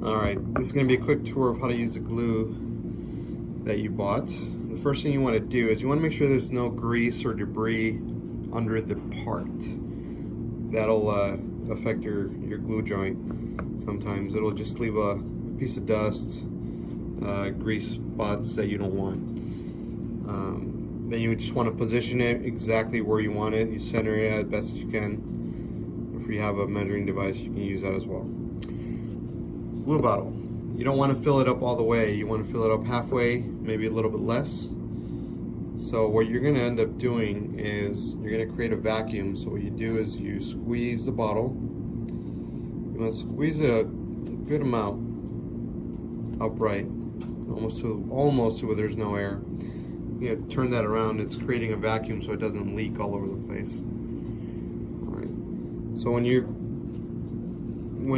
Alright, this is going to be a quick tour of how to use the glue that you bought. The first thing you want to do is you want to make sure there's no grease or debris under the part. That'll affect your glue joint. Sometimes it'll just leave a piece of dust, grease spots that you don't want. Then you just want to position it exactly where you want it. You center it as best as you can. If you have a measuring device, you can use that as well. Glue bottle. You don't want to fill it up all the way. You want to fill it up halfway, maybe a little bit less. So what you're going to end up doing is you're going to create a vacuum. So what you do is you squeeze the bottle. You want to squeeze it a good amount upright, almost to where there's no air. You know, turn that around. It's creating a vacuum so it doesn't leak all over the place. All right. So when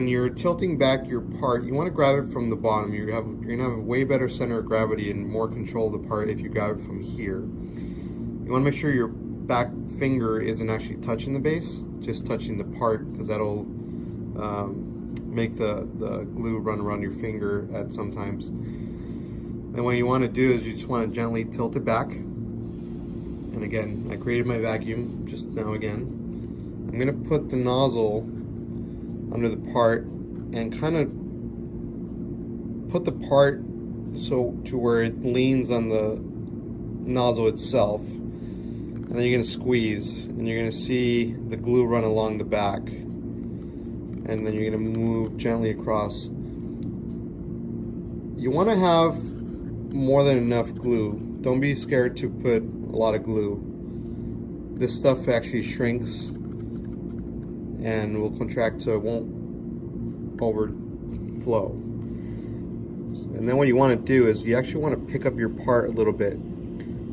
you're tilting back your part, you want to grab it from the bottom. You're gonna have a way better center of gravity and more control of the part if you grab it from here. You want to make sure your back finger isn't actually touching the base, just touching the part, because that'll make the glue run around your finger at sometimes. And what you want to do is you just want to gently tilt it back. And again, I created my vacuum just now again. I'm going to put the nozzle under the part and kind of put the part so to where it leans on the nozzle itself. And then you're going to squeeze and you're going to see the glue run along the back. And then you're going to move gently across. You want to have more than enough glue. Don't be scared to put a lot of glue. This stuff actually shrinks and will contract so it won't overflow. And then what you want to do is you actually want to pick up your part a little bit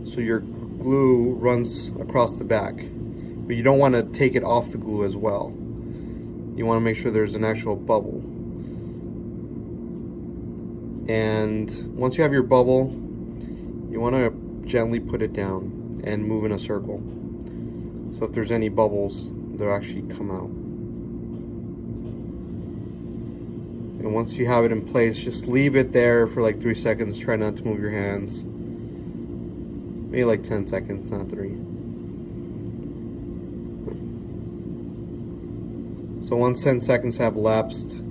so your glue runs across the back, but you don't want to take it off the glue as well. You want to make sure there's an actual bubble. And once you have your bubble, you want to gently put it down and move in a circle. So if there's any bubbles, they'll actually come out. And once you have it in place, just leave it there for like 3 seconds. Try not to move your hands. Maybe like 10 seconds, not 3. So once 10 seconds have lapsed,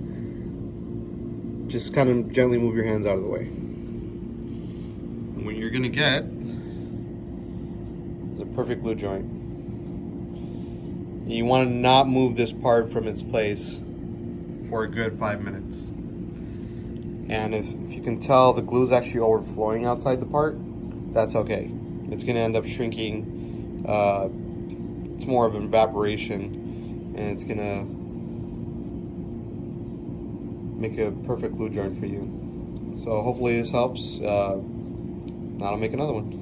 just kind of gently move your hands out of the way. And what you're going to get is a perfect glue joint. You want to not move this part from its place for a good 5 minutes. And if you can tell the glue is actually overflowing outside the part, that's okay. It's going to end up shrinking. It's more of an evaporation, and it's going to make a perfect glue joint for you. So hopefully this helps. Now I'll make another one.